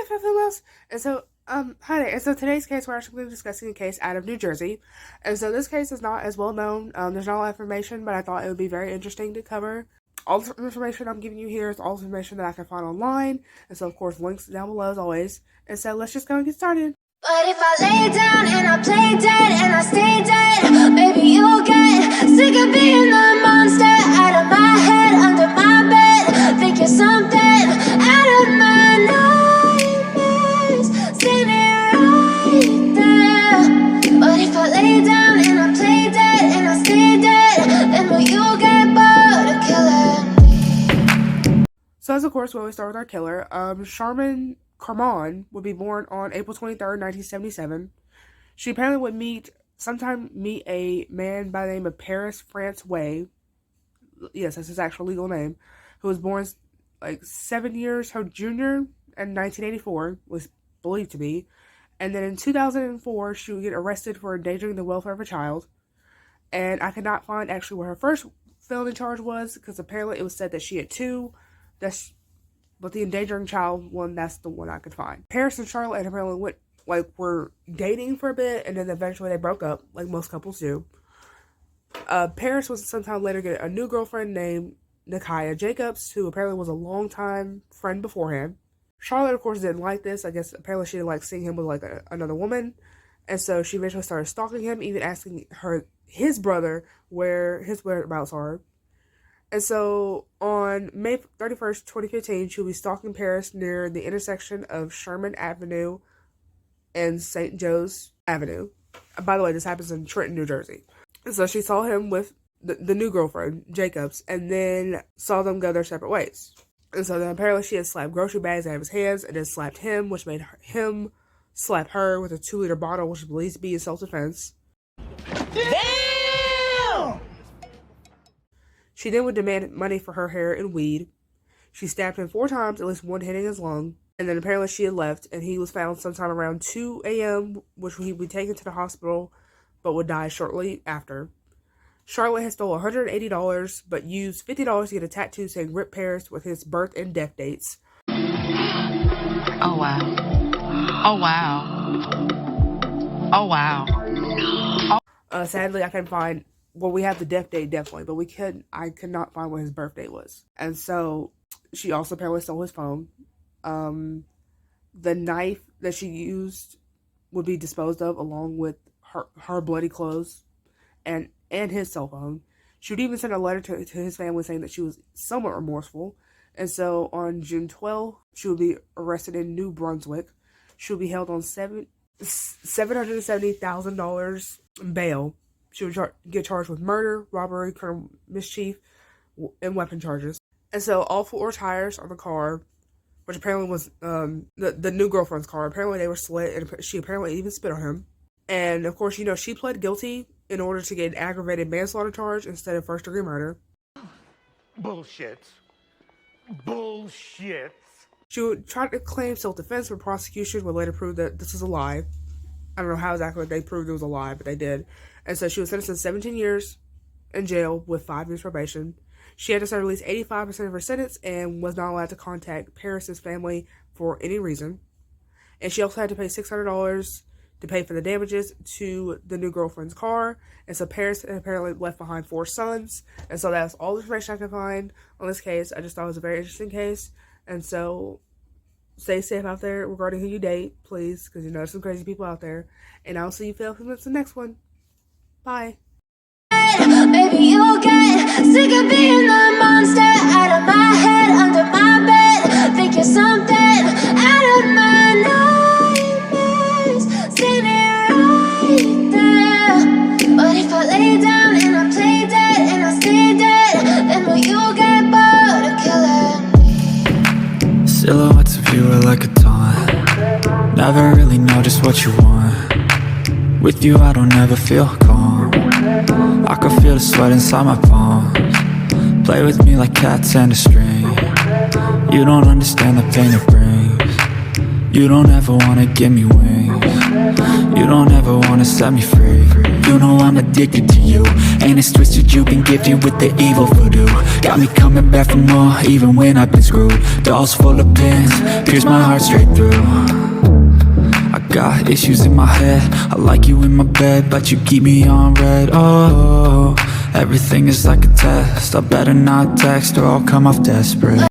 if nothing else. And so, hi there. And so today's case, we're actually going to be discussing a case out of New Jersey. And so this case is not as well known. There's not a lot of information, but I thought it would be very interesting to cover. All the information I'm giving you here is all the information that I can find online. And so, of course, links down below as always. And so let's just go and get started. But if I lay down and I play dead and I stay dead, maybe you'll get sick of being the monster out of my head, under my bed. Think you're something out of my nightmares, standing right there. But if I lay down and I play dead and I stay dead, then will you get bored of killing me? So as of course, we always start with our killer. Carman would be born on April 23rd, 1977. She apparently would meet a man by the name of Paris France Way. Yes, that's his actual legal name. Who was born like 7 years her junior in 1984, was believed to be. And then in 2004, she would get arrested for endangering the welfare of a child. And I could not find actually what her first felony charge was, because apparently it was said that she had two. But the endangering child one, that's the one I could find. Paris and Charlotte apparently were dating for a bit, and then eventually they broke up, like most couples do. Paris was sometime later get a new girlfriend named Nakia Jacobs, who apparently was a longtime friend beforehand. Charlotte, of course, didn't like this. I guess apparently she didn't like seeing him with like another woman, and so she eventually started stalking him, even asking his brother where his whereabouts are. And so, on May 31st, 2015, she'll be stalking Paris near the intersection of Sherman Avenue and St. Joe's Avenue. By the way, this happens in Trenton, New Jersey. And so, she saw him with the new girlfriend, Jacobs, and then saw them go their separate ways. And so, then apparently she had slapped grocery bags out of his hands and then slapped him, which made him slap her with a 2-liter bottle, which is believed to be in self-defense. She then would demand money for her hair and weed. She stabbed him 4 times, at least one hitting his lung. And then apparently she had left, and he was found sometime around 2 a.m., which he would be taken to the hospital, but would die shortly after. Charlotte had stole $180, but used $50 to get a tattoo saying Rip Paris with his birth and death dates. Oh, wow. Oh, wow. Oh, wow. Sadly, I couldn't find... Well, we have the death date, definitely, but I could not find what his birthday was. And so, she also apparently stole his phone. The knife that she used would be disposed of along with her bloody clothes and his cell phone. She would even send a letter to his family saying that she was somewhat remorseful. And so, on June 12th, she would be arrested in New Brunswick. She would be held on $770,000 bail. She would get charged with murder, robbery, criminal mischief, and weapon charges. And so all 4 tires on the car, which apparently was the new girlfriend's car, apparently they were slit, and she apparently even spit on him. And of course, she pled guilty in order to get an aggravated manslaughter charge instead of first-degree murder. Bullshit. She would try to claim self-defense, but prosecution would later prove that this was a lie. I don't know how exactly they proved it was a lie, but they did. And so she was sentenced to 17 years in jail with 5 years probation. She had to serve at least 85% of her sentence and was not allowed to contact Paris's family for any reason. And she also had to pay $600 to pay for the damages to the new girlfriend's car. And so Paris apparently left behind 4 sons. And so that's all the information I can find on this case. I just thought it was a very interesting case. And so... stay safe out there regarding who you date, please, because you know there's some crazy people out there. And I'll see you in the next one. Bye. Maybe you'll get sick of being the monster out of my head, under my bed. Think you're something out of my nightmares, standing right there. But if I lay down and I play dead and I stay dead, then will you get bored of killing me? Silhouettes of you are like a taunt. Never really know just what you want. With you I don't ever feel calm. I can feel the sweat inside my palms. Play with me like cats and a string. You don't understand the pain it brings. You don't ever wanna give me wings. You don't ever wanna set me free. You know I'm addicted to you, and it's twisted, you've been gifted with the evil voodoo. Got me coming back for more, even when I've been screwed. Dolls full of pins, pierce my heart straight through. I got issues in my head, I like you in my bed, but you keep me on red. Oh, everything is like a test, I better not text or I'll come off desperate.